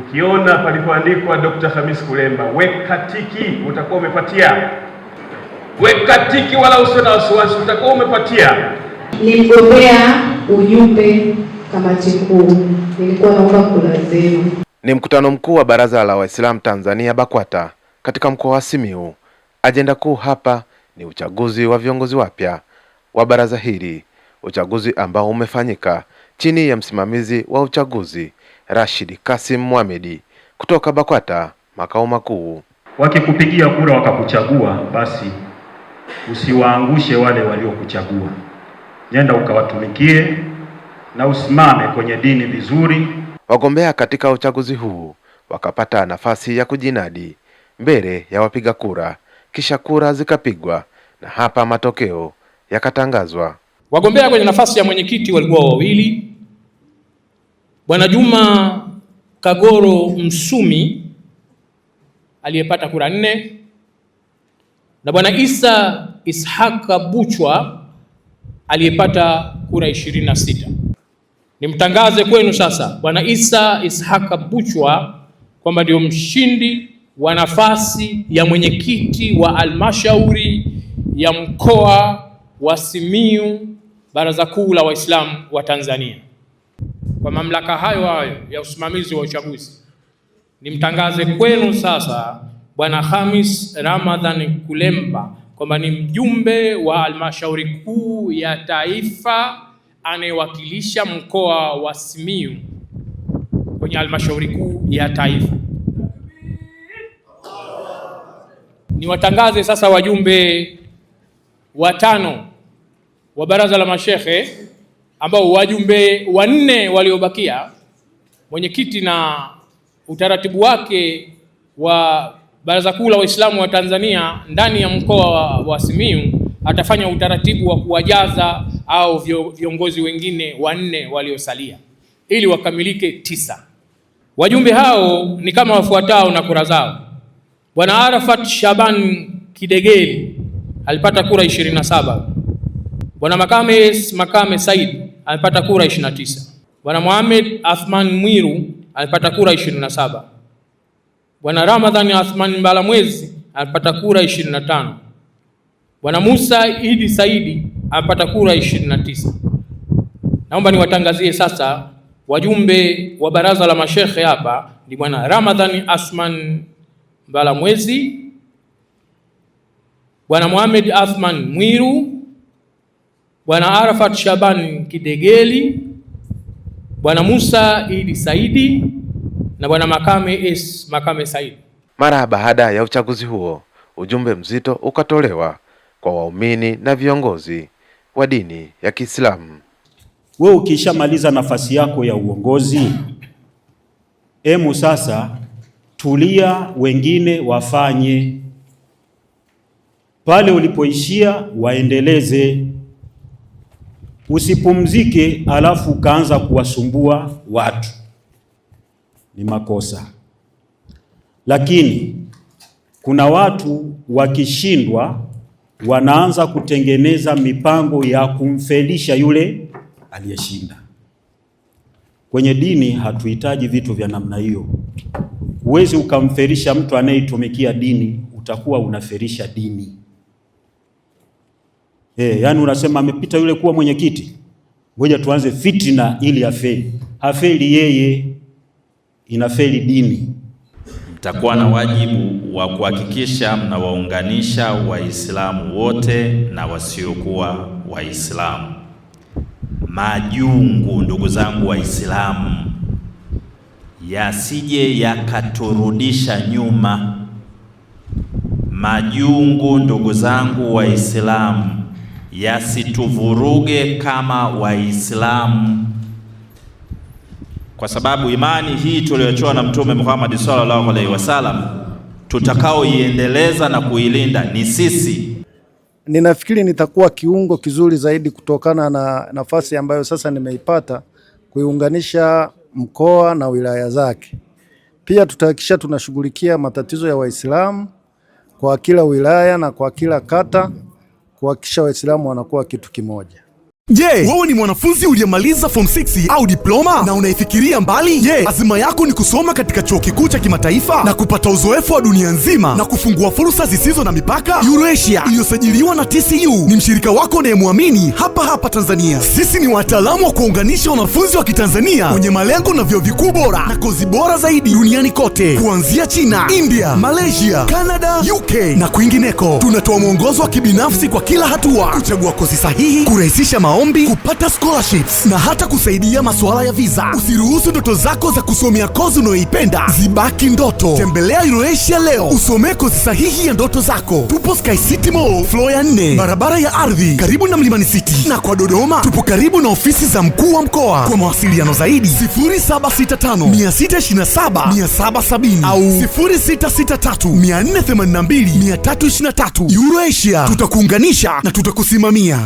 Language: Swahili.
Ukiona palipoandikwa Dr. Khamis Kulemba, weka tiki, utakuwa umepatia. Weka tiki, wala usiwe na wasiwasi, utakuwa umepatia. Ni mgombea ujumbe kamati kuu, nilikuwa naomba kura zenu. Ni mkutano mkuu wa Baraza la Waislamu Tanzania BAKWATA katika mkoa wa Simiyu. Ajenda kuu hapa ni uchaguzi wa viongozi wapya wa baraza hili, uchaguzi ambao umefanyika chini ya msimamizi wa uchaguzi Rashid Kasim Mohamed kutoka BAKWATA makao makuu. Wakikupigia kura wakakuchagua, basi usiwaangushe wale waliokuchagua. Nenda ukawatumikie na usimame kwenye dini vizuri. Wagombea katika uchaguzi huu wakapata nafasi ya kujinadi mbele ya wapiga kura, kisha kura zikapigwa na hapa matokeo yakatangazwa. Wagombea kwenye nafasi ya mwenyekiti walikuwa wawili, Bwana Juma Kagoro Msumi aliyepata kura 4 na Bwana Isa Ishaka Buchwa aliyepata kura 26. Nimtangaze kwenu sasa Bwana Isa Ishaka Buchwa kwamba ndio mshindi wa nafasi ya mwenyekiti wa halmashauri ya mkoa wa Simiyu, Baraza Kuu la Waislamu wa Tanzania. Kwa mamlaka hayo ya usimamizi wa uchaguzi, nimtangaze kwenu sasa Bwana Khamis Ramadhan Kulemba kwamba ni mjumbe wa halmashauri kuu ya taifa anayewakilisha mkoa wa Simiyu kwenye halmashauri kuu ya taifa. Niwatangaze sasa wajumbe watano wa baraza la mashehe, ambao wajumbe 4 waliobakia, mwenyekiti na utaratibu wake wa Baraza Kuu la Waislamu wa Tanzania ndani ya mkoa wa Simiyu atafanya utaratibu wa kuwajaza au viongozi wengine 4 waliosalia ili wakamilike 9. Wajumbe hao ni kama wafuatao na kura zao. Bwana Arafat Shaban Kidegeli alipata kura 27. Bwana Makame Said alipata kura 29. Bwana Mohamed Athman Mwiru alipata kura 27. Bwana Ramadhani Athman Mbalamwezi alipata kura 25. Bwana Musa Idi Saidi alipata kura 29. Naomba niwatangazie sasa wajumbe wa baraza la mashehe hapa ni Bwana Ramadhani Athman Mbalamwezi, Bwana Mohamed Athman Mwiru, Bwana Arafat Shaban Kidegeli, Bwana Musa Idi Saidi na Bwana Makame Saidi. Mara baada ya uchaguzi huo, ujumbe mzito ukatolewa kwa waumini na viongozi wa dini ya Kiislamu. Wewe ukishamaliza nafasi yako ya uongozi, sasa tulia, wengine wafanye. Pale ulipoishia waendeleze. Usipumzike alafu ukaanza kuwasumbua watu, ni makosa. Lakini kuna watu wakishindwa wanaanza kutengeneza mipango ya kumfelisha yule aliyeshinda. Kwenye dini hatuhitaji vitu vya namna hiyo. Huwezi ukamfelisha mtu anayeitumikia dini, utakuwa unafelisha dini. Yani unasema amepita yule kuwa mwenyekiti, ngoja tuanze fitina ili afeli. Hafeli yeye, inafeli dini. Mtakuwa na wajibu wa kuhakikisha mnawaunganisha Waislamu wote na wasiokuwa Waislamu. Majungu, ndugu zangu Waislamu, yasije yakaturudisha nyuma. Majungu, ndugu zangu Waislamu, yasituvuruge kama Waislamu, kwa sababu imani hii tuliyochoa na Mtume Muhammad sallallahu alaihi wasallam tutakaoiendeleza na kuilinda ni sisi. Ninafikiri nitakuwa kiungo kizuri zaidi kutokana na nafasi ambayo sasa nimeipata kuiunganisha mkoa na wilaya zake. Pia tutahakikisha tunashughulikia matatizo ya Waislamu kwa kila wilaya na kwa kila kata, kuhakikisha Waislamu wanakuwa kitu kimoja. Je, wewe ni mwanafunzi uliyemaliza form 6 au diploma na unaifikiria mbali? Je, azima yako ni kusoma katika chuo kikuu cha kimataifa na kupata uzoefu wa dunia nzima na kufungua fursa zisizo na mipaka? Eurasia iliyosajiliwa na TCU ni mshirika wako unayemwamini hapa Tanzania. Sisi ni wataalamu wa kuunganisha wanafunzi wa Kitanzania wenye malengo na vyuo vikuu bora na kozi bora zaidi duniani kote, kuanzia China, India, Malaysia, Canada, UK na kwingineko. Tunatoa mwongozo wa kibinafsi kwa kila hatua, kuchagua kozi sahihi, kurahisisha maombi, kupata scholarships na hata kusaidia masuala ya visa. Usiruhusu ndoto zako za kusomea kozi unayoipenda zibaki ndoto. Tembelea Eurasia leo, usomee kozi sahihi ya ndoto zako. Tupo Sky City Mall, floor ya 4, barabara ya ardhi, karibu na Mlimani City. Na kwa Dodoma, tupo karibu na ofisi za mkuu wa mkoa. Kwa mawasiliano zaidi 0765627770 au 0663482323. Eurasia, tutakuunganisha na tutakusimamia.